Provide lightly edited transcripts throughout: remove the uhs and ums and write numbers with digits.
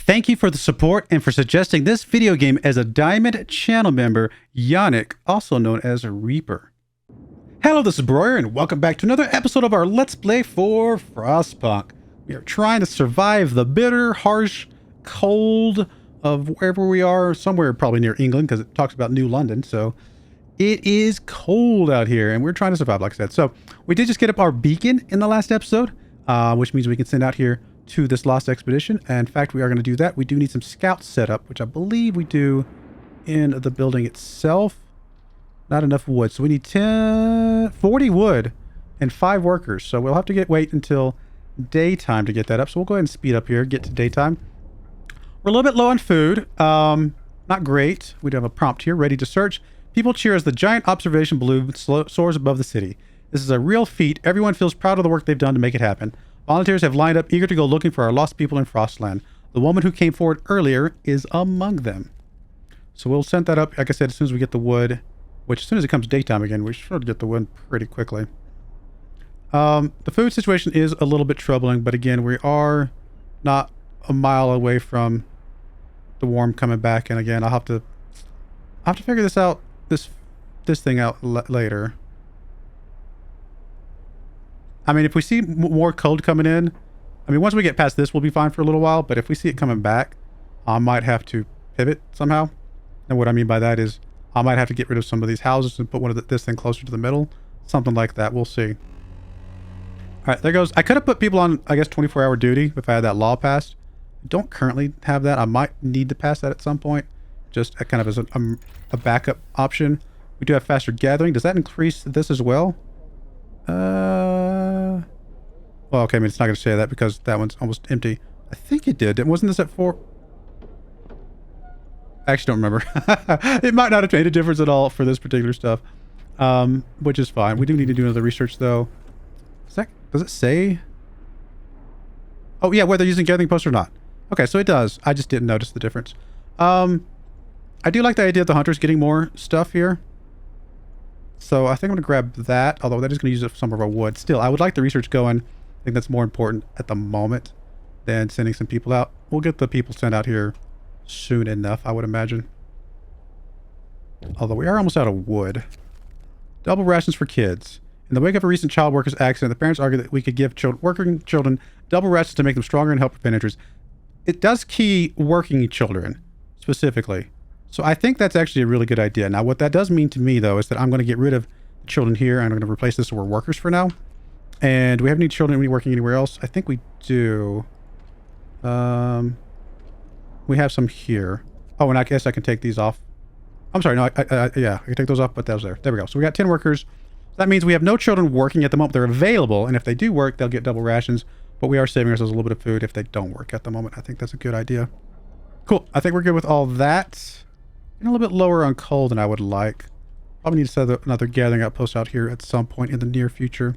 Thank you for the support and for suggesting this video game as a Diamond Channel Member Janek, also known as Reaper. Hello, this is Broyar, and welcome back to another episode of our Let's Play for Frostpunk. We are trying to survive the bitter, harsh cold of wherever we are, somewhere probably near England, because it talks about New London, so it is cold out here, and we're trying to survive, like I said. So, we did just get up our beacon in the last episode, which means we can send out here to this lost expedition. And in fact, we are going to do that. We do need some scouts set up, which I believe we do in the building itself. Not enough wood, so we need 40 wood and 5 workers. So we'll have to wait until daytime to get that up. So we'll go ahead and speed up here, get to daytime. We're a little bit low on food. Not great. We do have a prompt here, ready to search. People cheer as the giant observation balloon soars above the city. This is a real feat. Everyone feels proud of the work they've done to make it happen. Volunteers have lined up, eager to go looking for our lost people in Frostland. The woman who came forward earlier is among them. So we'll send that up, like I said, as soon as we get the wood, which as soon as it comes daytime again, we should get the wood pretty quickly. The food situation is a little bit troubling, but again, we are not a mile away from the warm coming back, and again, I'll have to figure this out, this thing out later. I mean, if we see more cold coming in, I mean, once we get past this, we'll be fine for a little while. But if we see it coming back, I might have to pivot somehow. And what I mean by that is I might have to get rid of some of these houses and put this thing closer to the middle. Something like that. We'll see. All right, there goes. I could have put people on, I guess, 24-hour duty if I had that law passed. I don't currently have that. I might need to pass that at some point. Just kind of as a backup option. We do have faster gathering. Does that increase this as well? Well, okay, I mean, it's not going to say that because that one's almost empty. I think it did. Wasn't this at 4? I actually don't remember. It might not have made a difference at all for this particular stuff, which is fine. We do need to do another research, though. Does it say? Oh, yeah, whether using gathering post or not. Okay, so it does. I just didn't notice the difference. I do like the idea of the hunters getting more stuff here. So I think I'm going to grab that, although that is going to use up some of our wood. Still, I would like the research going. I think that's more important at the moment than sending some people out. We'll get the people sent out here soon enough, I would imagine. Although we are almost out of wood. Double rations for kids. In the wake of a recent child workers accident, the parents argued that we could give working children double rations to make them stronger and help prevent injuries. It does key working children, specifically. So I think that's actually a really good idea. Now, what that does mean to me, though, is that I'm going to get rid of the children here. I'm going to replace this with workers for now. And do we have any children working anywhere else? I think we do. We have some here. Oh, and I guess I can take these off. I'm sorry. No, yeah, I can take those off, but that was there. There we go. So we got 10 workers. That means we have no children working at the moment. They're available, and if they do work, they'll get double rations. But we are saving ourselves a little bit of food if they don't work at the moment. I think that's a good idea. Cool. I think we're good with all that. And a little bit lower on coal than I would like. Probably need to set another gathering outpost out here at some point in the near future.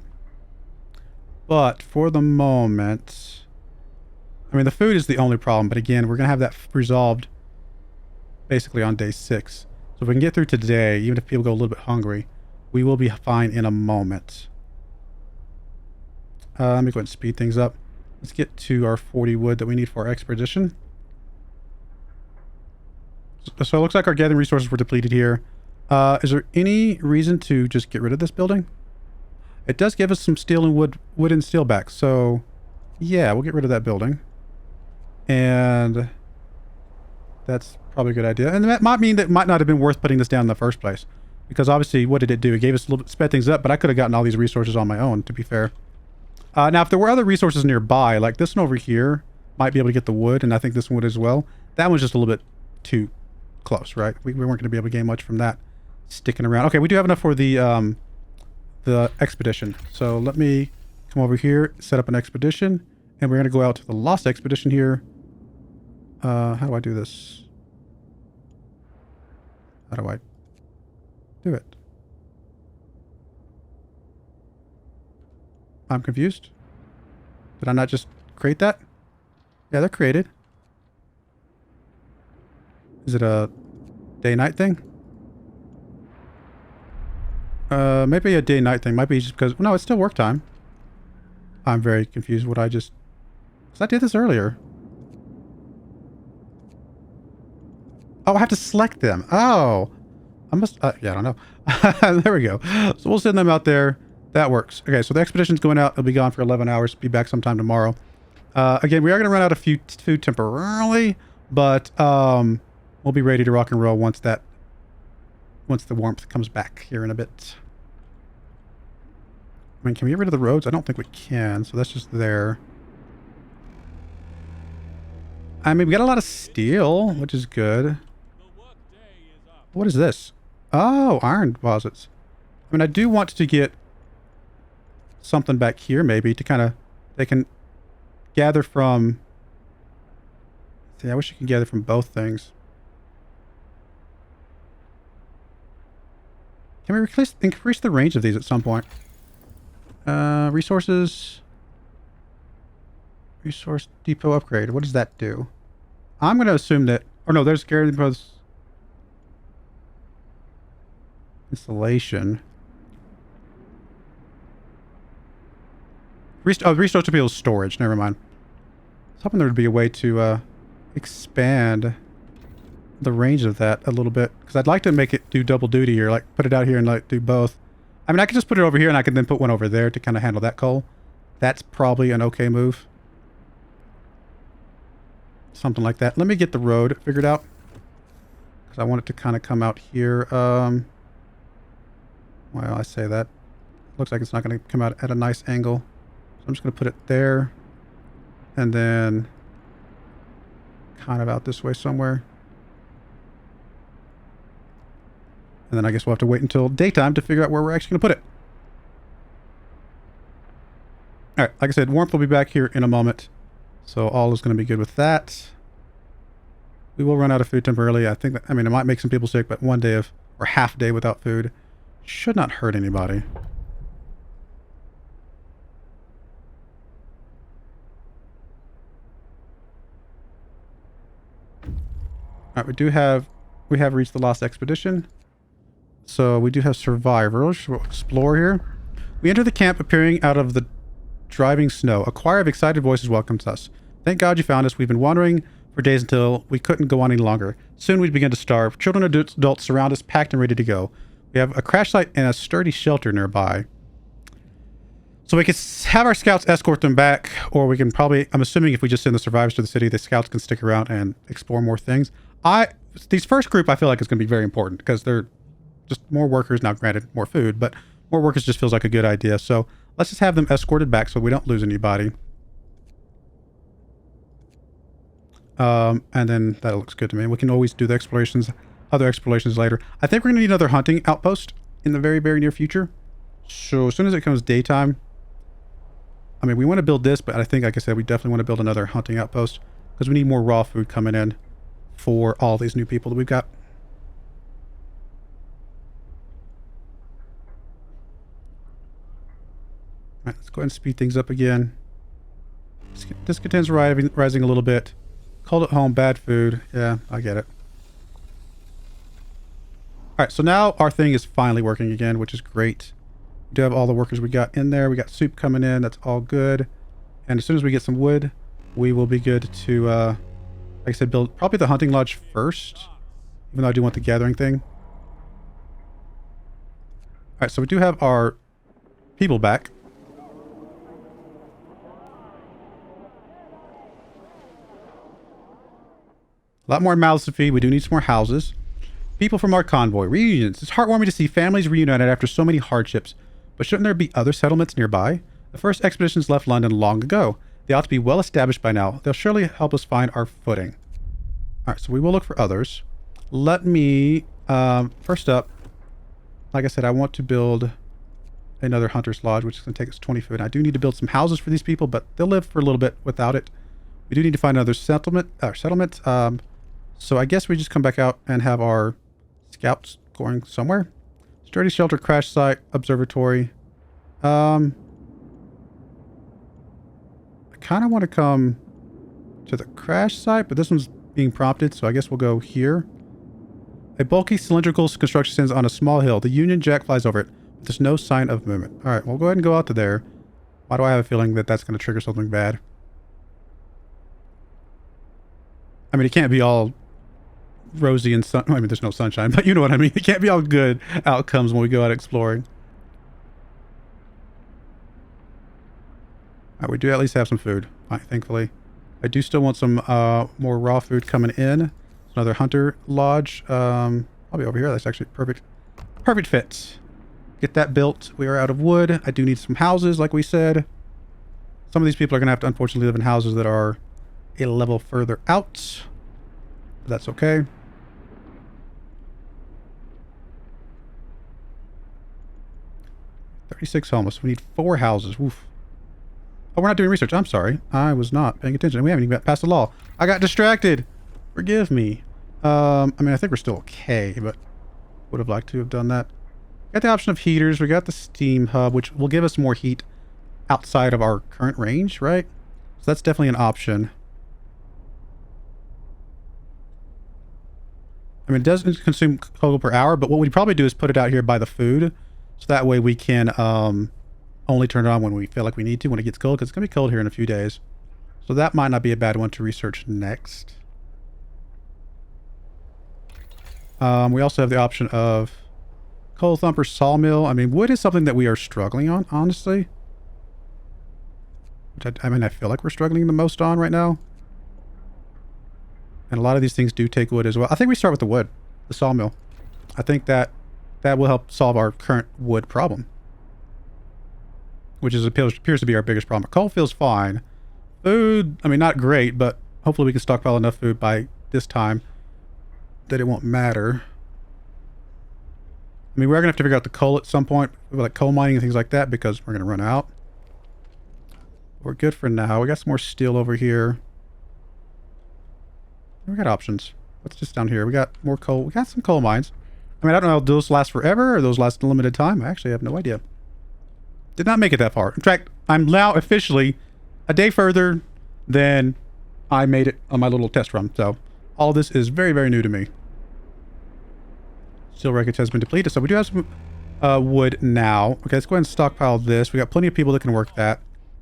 But for the moment, I mean, the food is the only problem. But again, we're going to have that resolved basically on day 6. So if we can get through today, even if people go a little bit hungry, we will be fine in a moment. Let me go ahead and speed things up. Let's get to our 40 wood that we need for our expedition. So it looks like our gathering resources were depleted here. Is there any reason to just get rid of this building? It does give us some steel and wood and steel back. So yeah, we'll get rid of that building. And that's probably a good idea. And that might mean that it might not have been worth putting this down in the first place. Because obviously, what did it do? It gave us a little bit, sped things up, but I could have gotten all these resources on my own, to be fair. Now, if there were other resources nearby, like this one over here, might be able to get the wood, and I think this one would as well. That one's just a little bit too close, right? We weren't going to be able to gain much from that sticking around. Okay, we do have enough for the expedition. So let me come over here, set up an expedition, and we're going to go out to the lost expedition here. How do I do this? How do I do it? I'm confused. Did I not just create that? Yeah, they're created. Is it a day-night thing? Maybe a day-night thing. Might be just because... No, it's still work time. I'm very confused what I just... Because I did this earlier. Oh, I have to select them. Oh. I must... yeah, I don't know. There we go. So we'll send them out there. That works. Okay, so the expedition's going out. It'll be gone for 11 hours. Be back sometime tomorrow. Again, we are going to run out of food temporarily, but we'll be ready to rock and roll once the warmth comes back here in a bit. I mean, can we get rid of the roads? I don't think we can, so that's just there. I mean, we got a lot of steel, which is good. What is this? Oh, iron deposits. I mean, I do want to get something back here, maybe, to kind of... They can gather from... See, I wish you could gather from both things. Can we increase the range of these at some point? Resources... Resource depot upgrade. What does that do? I'm going to assume that... Oh, no, there's Gary Depots... Installation. Resource depot storage. Never mind. I was hoping there would be a way to expand the range of that a little bit. Because I'd like to make it do double duty or like put it out here and like do both. I mean, I could just put it over here and I could then put one over there to kind of handle that coal. That's probably an okay move. Something like that. Let me get the road figured out. Because I want it to kind of come out here. Well, I say that. Looks like it's not going to come out at a nice angle. So I'm just going to put it there. And then kind of out this way somewhere. And then I guess we'll have to wait until daytime to figure out where we're actually going to put it. Alright, like I said, warmth will be back here in a moment. So all is going to be good with that. We will run out of food temporarily. I think that, I mean, it might make some people sick, but one day of, or half day without food should not hurt anybody. Alright, we have reached the lost expedition. So we do have survivors. We'll explore here. We enter the camp appearing out of the driving snow. A choir of excited voices welcomes us. Thank God you found us. We've been wandering for days until we couldn't go on any longer. Soon we'd begin to starve. Children and adults surround us, packed and ready to go. We have a crash site and a sturdy shelter nearby. So we could have our scouts escort them back, or we can probably, I'm assuming if we just send the survivors to the city, the scouts can stick around and explore more things. These first group I feel like is going to be very important because they're just more workers. Now granted, more food, but more workers just feels like a good idea. So let's just have them escorted back so we don't lose anybody. And then that looks good to me. We can always do the other explorations later. I think we're going to need another hunting outpost in the very, very near future. So as soon as it comes daytime, I mean, we want to build this, but I think, like I said, we definitely want to build another hunting outpost because we need more raw food coming in for all these new people that we've got. All right, let's go ahead and speed things up again. Discontent's rising a little bit. Cold at home, bad food. Yeah, I get it. Alright, so now our thing is finally working again, which is great. We do have all the workers we got in there. We got soup coming in. That's all good. And as soon as we get some wood, we will be good to, like I said, build probably the hunting lodge first. Even though I do want the gathering thing. Alright, so we do have our people back. A lot more mouths to feed. We do need some more houses. People from our convoy. Reunions. It's heartwarming to see families reunited after so many hardships. But shouldn't there be other settlements nearby? The first expeditions left London long ago. They ought to be well established by now. They'll surely help us find our footing. Alright, so we will look for others. Let me... first up, like I said, I want to build another hunter's lodge, which is going to take us 20 food. I do need to build some houses for these people, but they'll live for a little bit without it. We do need to find another settlement. So I guess we just come back out and have our scouts going somewhere. Sturdy shelter, crash site, observatory. I kind of want to come to the crash site, but this one's being prompted, so I guess we'll go here. A bulky cylindrical construction stands on a small hill. The Union Jack flies over it, but there's no sign of movement. All right, we'll go ahead and go out to there. Why do I have a feeling that that's going to trigger something bad? I mean, it can't be all rosy and sun. I mean, there's no sunshine, but you know what I mean. It can't be all good outcomes when we go out exploring. All right, we do at least have some food, thankfully. I do still want some more raw food coming in. Another hunter lodge. I'll be over here. That's actually perfect. Perfect fit. Get that built. We are out of wood. I do need some houses, like we said. Some of these people are going to have to unfortunately live in houses that are a level further out. But that's okay. $36 homeless. We need 4 houses. Oof. Oh, we're not doing research. I'm sorry. I was not paying attention. We haven't even got past the law. I got distracted. Forgive me. I mean, I think we're still okay, but would have liked to have done that. Got the option of heaters. We got the steam hub, which will give us more heat outside of our current range, right? So that's definitely an option. I mean, it does consume coal per hour, but what we'd probably do is put it out here by the food. So that way we can only turn it on when we feel like we need to, when it gets cold, because it's going to be cold here in a few days. So that might not be a bad one to research next. We also have the option of coal thumper sawmill. I mean, wood is something that we are struggling on, honestly. Which I mean, I feel like we're struggling the most on right now. And a lot of these things do take wood as well. I think we start with the wood, the sawmill. I think that will help solve our current wood problem. Which appears to be our biggest problem. Coal feels fine. Food, I mean, not great, but hopefully we can stockpile enough food by this time that it won't matter. I mean, we're going to have to figure out the coal at some point, like coal mining and things like that, because we're going to run out. We're good for now. We got some more steel over here. We got options. What's just down here? We got more coal. We got some coal mines. I mean, I don't know if those last forever or those last a limited time. I actually have no idea. Did not make it that far. In fact, I'm now officially a day further than I made it on my little test run. So all of this is very, very new to me. Steel wreckage has been depleted. So we do have some wood now. Okay, let's go ahead and stockpile this. We got plenty of people that can work that.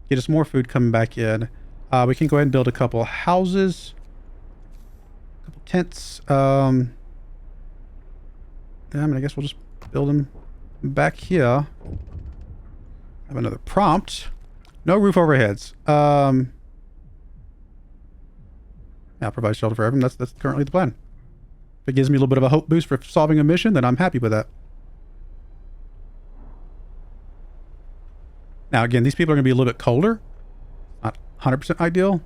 Get us more food coming back in. We can go ahead and build a couple houses. A couple tents. Yeah, I mean, I guess we'll just build them back here. Have another prompt. No roof overheads. Yeah, provide shelter for everyone. That's currently the plan. If it gives me a little bit of a hope boost for solving a mission, then I'm happy with that. Now, again, these people are going to be a little bit colder. Not 100% ideal,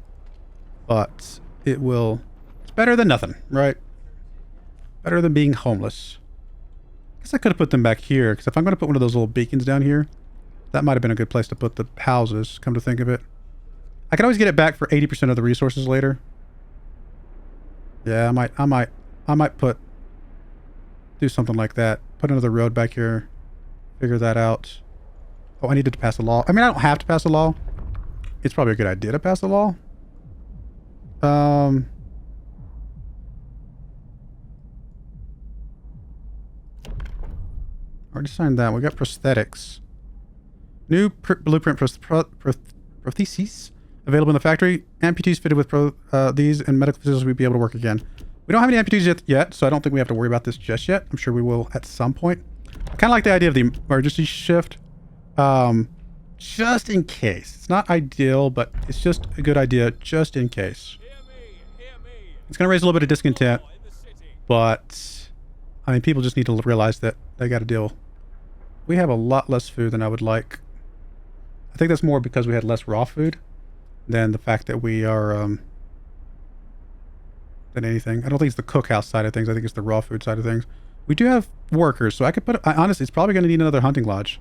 but it will... It's better than nothing, right? Better than being homeless. I guess I could have put them back here, because if I'm going to put one of those little beacons down here, that might have been a good place to put the houses, come to think of it. I can always get it back for 80% of the resources later. Yeah, I might do something like that. Put another road back here. Figure that out. Oh, I needed to pass a law. I mean, I don't have to pass a law. It's probably a good idea to pass a law. Already signed that. We got prosthetics. New blueprint prostheses available in the factory. Amputees fitted with these and medical facilities will be able to work again. We don't have any amputees yet, so I don't think we have to worry about this just yet. I'm sure we will at some point. I kind of like the idea of the emergency shift. Just in case. It's not ideal, but it's just a good idea just in case. It's going to raise a little bit of discontent, but I mean, people just need to realize that they got to deal. We have a lot less food than I would like. I think that's more because we had less raw food than the fact that we are, than anything. I don't think it's the cookhouse side of things. I think it's the raw food side of things. We do have workers, so I could put, honestly, it's probably going to need another hunting lodge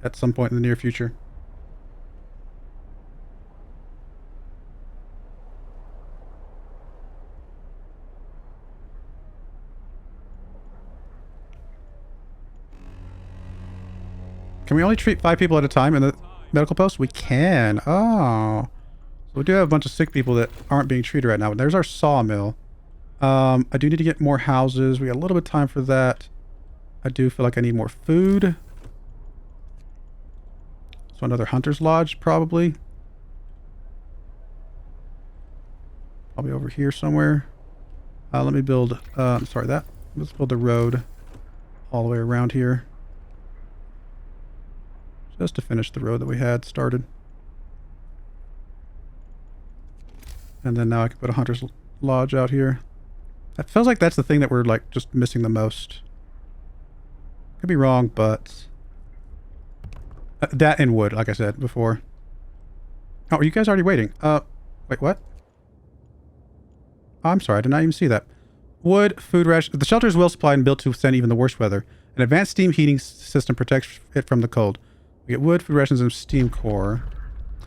at some point in the near future. Can we only treat 5 people at a time in the medical post? We can. Oh. So we do have a bunch of sick people that aren't being treated right now. There's our sawmill. I do need to get more houses. We got a little bit of time for that. I do feel like I need more food. So another hunter's lodge, probably. Probably over here somewhere. Let me build, sorry, let's build the road all the way around here. Just to finish the road that we had started. And then now I can put a hunter's lodge out here. It feels like that's the thing that we're like just missing the most. Could be wrong, but that and wood, like I said before. Oh, are you guys already waiting? Wait, what? Oh, I'm sorry, I did not even see that. Wood, food ration. The shelter is well supplied and built to withstand even the worst weather. An advanced steam heating system protects it from the cold. We get wood, food rations, and steam core.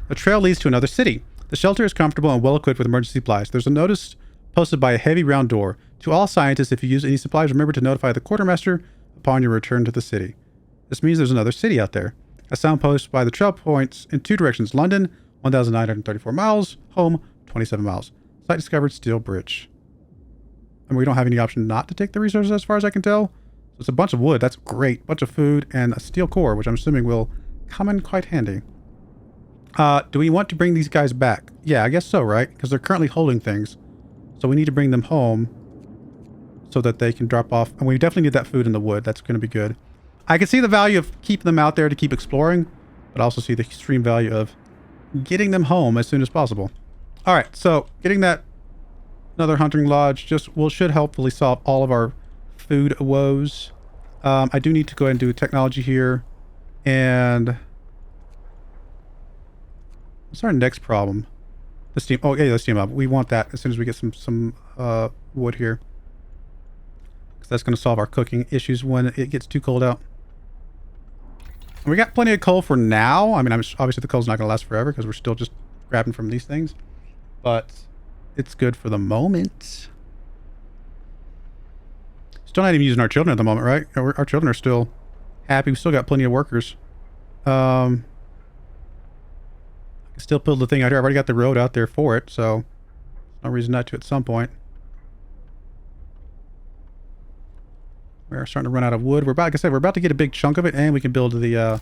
The trail leads to another city. The shelter is comfortable and well equipped with emergency supplies. There's a notice posted by a heavy round door. To all scientists, if you use any supplies, remember to notify the quartermaster upon your return to the city. This means there's another city out there. A signpost by the trail points in two directions. London, 1,934 miles. Home, 27 miles. Site discovered, steel bridge. And we don't have any option not to take the resources as far as I can tell. So it's a bunch of wood. That's great. Bunch of food and a steel core, which I'm assuming will come in quite handy. Do we want to bring these guys back? Yeah, I guess so, right? Because they're currently holding things. So we need to bring them home so that they can drop off. And we definitely need that food in the wood. That's going to be good. I can see the value of keeping them out there to keep exploring, but also see the extreme value of getting them home as soon as possible. All right, so getting that another hunting lodge should hopefully solve all of our food woes. I do need to go ahead and do technology here. And what's our next problem? The steam. Oh, yeah, the steam up. We want that as soon as we get some wood here. Because that's going to solve our cooking issues when it gets too cold out. And we got plenty of coal for now. I mean, obviously the coal's not going to last forever because we're still just grabbing from these things. But it's good for the moment. Still not even using our children at the moment, right? Our children are still happy. We still got plenty of workers. I can still build the thing out here. I've already got the road out there for it, so no reason not to at some point. We're starting to run out of wood. Like I said, we're about to get a big chunk of it, and we can build the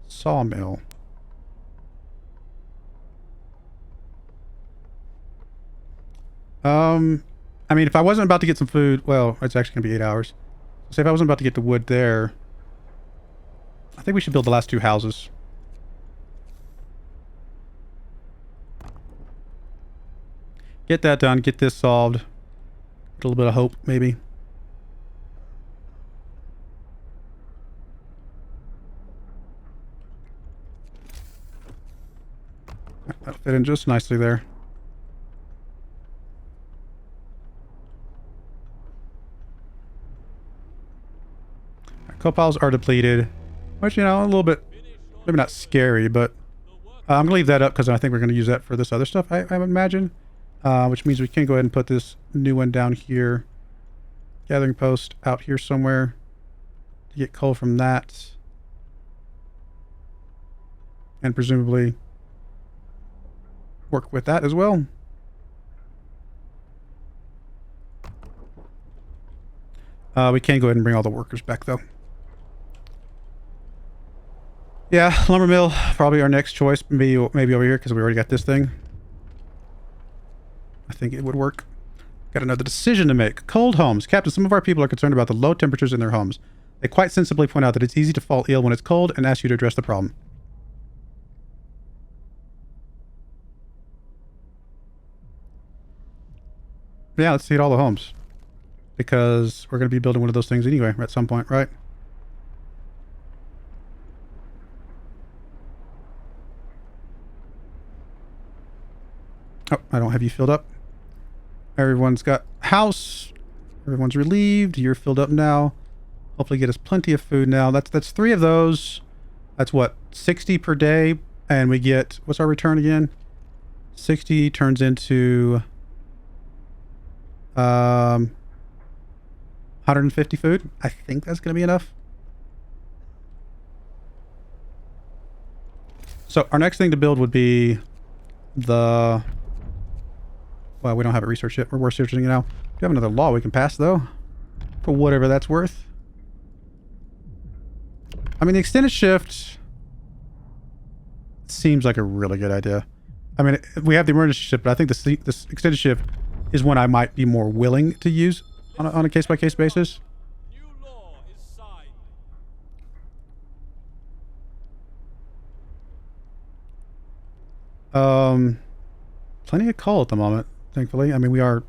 sawmill. I mean, if I wasn't about to get some food, well, it's actually gonna be 8 hours. Say if I wasn't about to get the wood there, I think we should build the last two houses. Get that done, get this solved. Get a little bit of hope, maybe. That'll fit in just nicely there. Coal piles are depleted, which, you know, a little bit, maybe not scary, but I'm going to leave that up because I think we're going to use that for this other stuff, I would imagine. Which means we can go ahead and put this new one down here. Gathering post out here somewhere to get coal from that. And presumably work with that as well. We can go ahead and bring all the workers back though. Yeah, lumber mill, probably our next choice. Maybe over here because we already got this thing. I think it would work. Got another decision to make. Cold homes. Captain, some of our people are concerned about the low temperatures in their homes. They quite sensibly point out that it's easy to fall ill when it's cold and ask you to address the problem. Yeah, let's see at all the homes. Because we're going to be building one of those things anyway at some point, right? Oh, I don't have you filled up. Everyone's got house. Everyone's relieved. You're filled up now. Hopefully get us plenty of food now. That's 3 of those. That's what, 60 per day. And we get, what's our return again? 60 turns into 150 food. I think that's going to be enough. So our next thing to build would be the... Well, we don't have it researched yet. We're researching it now. We have another law we can pass, though. For whatever that's worth. I mean, the extended shift seems like a really good idea. I mean, we have the emergency shift, but I think this extended shift is when I might be more willing to use on a case-by-case basis. Plenty of coal at the moment, thankfully. I mean, we are a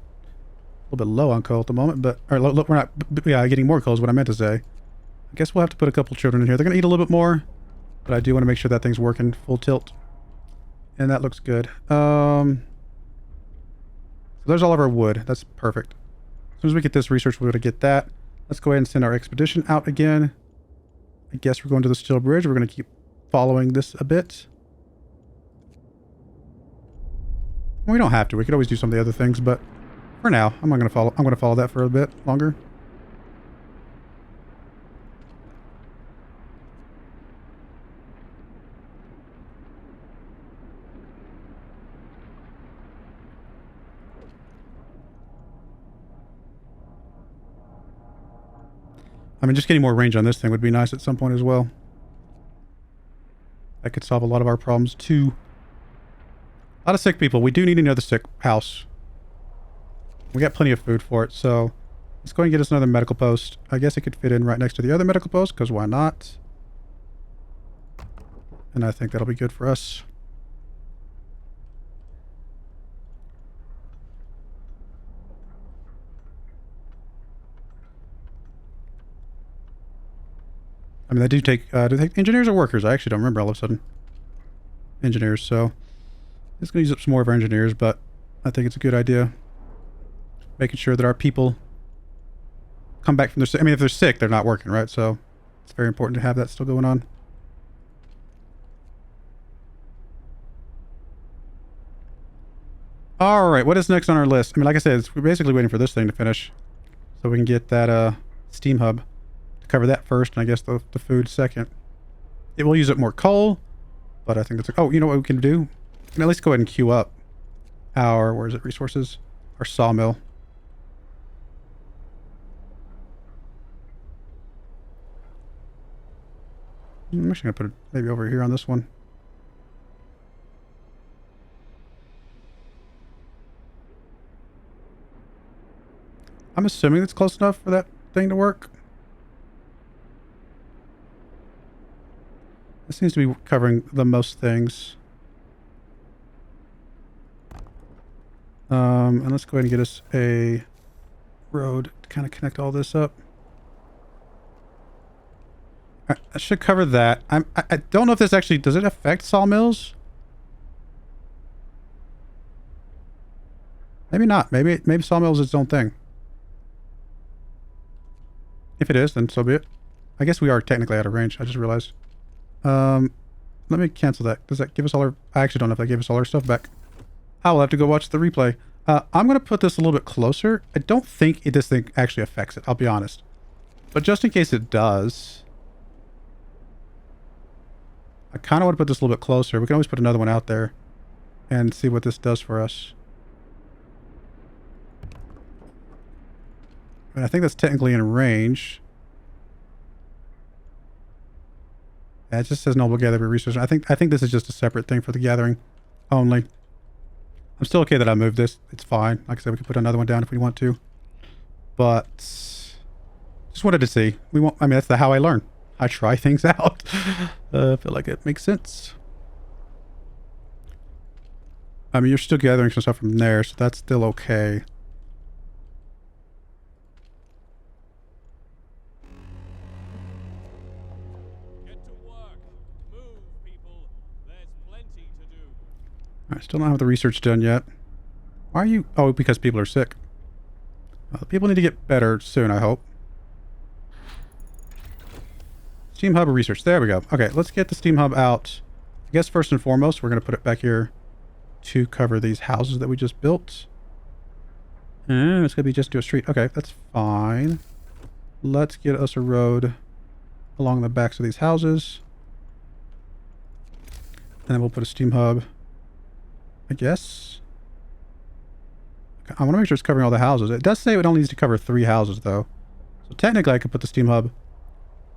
little bit low on coal at the moment, but look, we're not. Yeah, getting more coal is what I meant to say. I guess we'll have to put a couple children in here. They're gonna eat a little bit more, but I do want to make sure that thing's working full tilt, and that looks good. So there's all of our wood. That's perfect. As soon as we get this research, we're going to get that. Let's go ahead and send our expedition out again. I guess we're going to the steel bridge. We're going to keep following this a bit. We don't have to. We could always do some of the other things, but for now, I'm going to follow that for a bit longer. I mean, just getting more range on this thing would be nice at some point as well. That could solve a lot of our problems too. A lot of sick people. We do need another sick house. We got plenty of food for it, so let's go ahead and get us another medical post. I guess it could fit in right next to the other medical post, because why not? And I think that'll be good for us. I mean, do they take engineers or workers? I actually don't remember all of a sudden. Engineers, so it's going to use up some more of our engineers, but I think it's a good idea. Making sure that our people come back from their sick. I mean, if they're sick, they're not working, right? So it's very important to have that still going on. All right, what is next on our list? I mean, like I said, we're basically waiting for this thing to finish so we can get that steam hub. Cover that first, and I guess the food second. It will use up more coal, but I think that's... Oh, you know what we can do? We can at least go ahead and queue up our... Where is it? Resources? Our sawmill. I'm actually going to put it maybe over here on this one. I'm assuming it's close enough for that thing to work. It seems to be covering the most things. And let's go ahead and get us a road to kind of connect all this up. I should cover that. I don't know if this actually... Does it affect sawmills? Maybe not. Maybe sawmills is its own thing. If it is, then so be it. I guess we are technically out of range. I just realized. Let me cancel that. Does that give us all our... I actually don't know if that gave us all our stuff back. I will have to go watch the replay. I'm going to put this a little bit closer. I don't think this thing actually affects it, I'll be honest. But just in case it does, I kind of want to put this a little bit closer. We can always put another one out there and see what this does for us. And I think that's technically in range. Yeah, it just says noble gather resources. I think this is just a separate thing for the gathering only. I'm still okay that I moved this. It's fine. Like I said, we can put another one down if we want to. But just wanted to see. I mean, that's how I learn. I try things out. I feel like it makes sense. I mean, you're still gathering some stuff from there, so that's still okay. I still don't have the research done yet. Why are you... Oh, because people are sick. People need to get better soon, I hope. Steam Hub research. There we go. Okay, let's get the Steam Hub out. I guess first and foremost, we're going to put it back here to cover these houses that we just built. And it's going to be just to a street. Okay, that's fine. Let's get us a road along the backs of these houses. And then we'll put a Steam Hub... I guess. I want to make sure it's covering all the houses. It does say it only needs to cover 3 houses, though. So technically, I could put the Steam Hub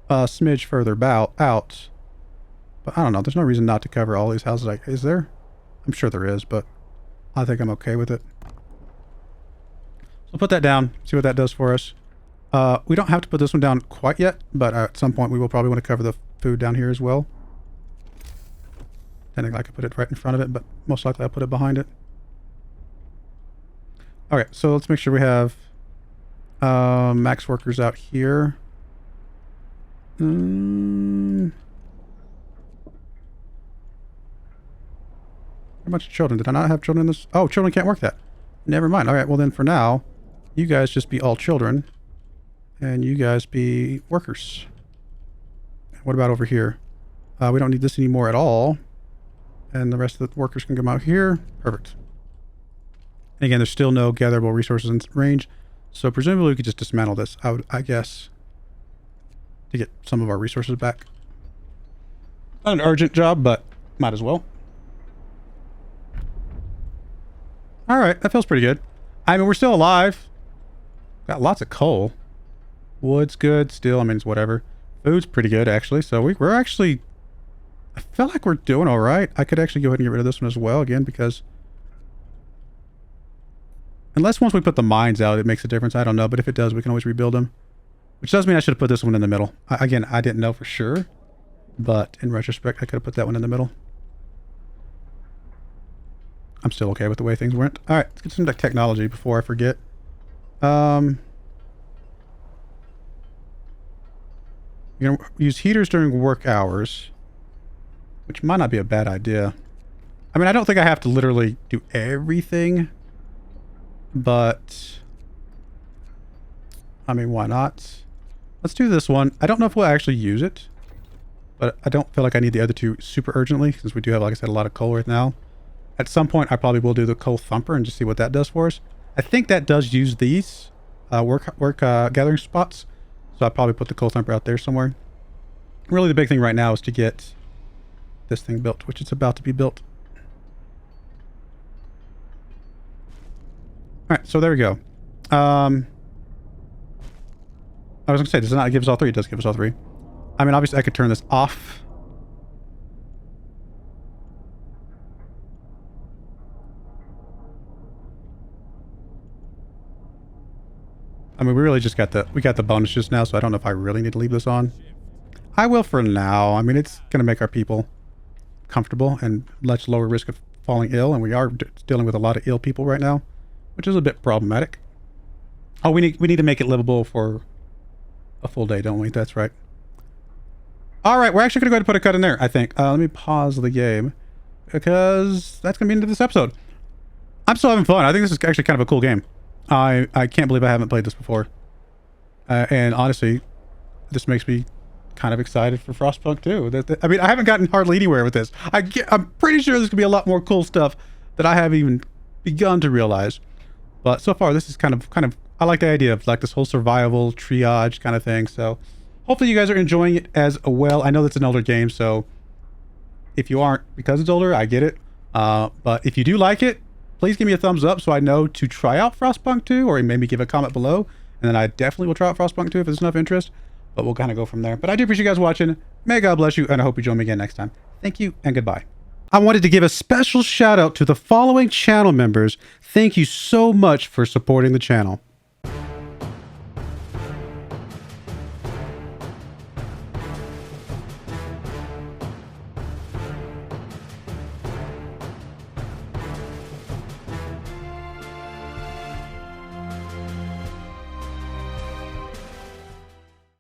a smidge further out. But I don't know. There's no reason not to cover all these houses. Is there? I'm sure there is, but I think I'm okay with it. So put that down, see what that does for us. We don't have to put this one down quite yet, but at some point we will probably want to cover the food down here as well. I think I could put it right in front of it, but most likely I'll put it behind it. Okay, so let's make sure we have max workers out here. How much children? Did I not have children in this? Oh, children can't work that. Never mind. All right, well then for now, you guys just be all children. And you guys be workers. What about over here? We don't need this anymore at all. And the rest of the workers can come out here. Perfect. And again, there's still no gatherable resources in range. So presumably we could just dismantle this, I guess, to get some of our resources back. Not an urgent job, but might as well. All right, that feels pretty good. I mean, we're still alive. Got lots of coal. Wood's good still. I mean, it's whatever. Food's pretty good, actually. So we're actually... I feel like we're doing all right. I could actually go ahead and get rid of this one as well, again, because... Unless once we put the mines out, it makes a difference. I don't know, but if it does, we can always rebuild them. Which does mean I should have put this one in the middle. Again, I didn't know for sure. But in retrospect, I could have put that one in the middle. I'm still okay with the way things went. All right, let's get some technology before I forget. You're going to use heaters during work hours, which might not be a bad idea. I mean, I don't think I have to literally do everything, but I mean, why not? Let's do this one. I don't know if we'll actually use it, but I don't feel like I need the other two super urgently since we do have, like I said, a lot of coal right now. At some point, I probably will do the coal thumper and just see what that does for us. I think that does use these work gathering spots. So I'll probably put the coal thumper out there somewhere. Really the big thing right now is to get this thing built, which it's about to be built. Alright, so there we go. I was going to say, does it not give us all three? It does give us all three. I mean, obviously I could turn this off. I mean, we really just got the bonus just now, so I don't know if I really need to leave this on. I will for now. I mean, it's going to make our people comfortable and much lower risk of falling ill, and we are dealing with a lot of ill people right now, which is a bit problematic. Oh, we need to make it livable for a full day, don't we? That's right. All right, we're actually going to go ahead and put a cut in there, I think. Let me pause the game because that's going to be into this episode. I'm still having fun. I think this is actually kind of a cool game. I can't believe I haven't played this before. And honestly, this makes me kind of excited for Frostpunk too. I mean, I haven't gotten hardly anywhere with this. I'm pretty sure there's going to be a lot more cool stuff that I haven't even begun to realize. But so far, this is kind of, I like the idea of like this whole survival triage kind of thing. So hopefully you guys are enjoying it as well. I know that's an older game, so if you aren't because it's older, I get it. But if you do like it, please give me a thumbs up so I know to try out Frostpunk 2, or maybe give a comment below, and then I definitely will try out Frostpunk 2 if there's enough interest, but we'll kind of go from there. But I do appreciate you guys watching. May God bless you, and I hope you join me again next time. Thank you, and goodbye. I wanted to give a special shout out to the following channel members. Thank you so much for supporting the channel.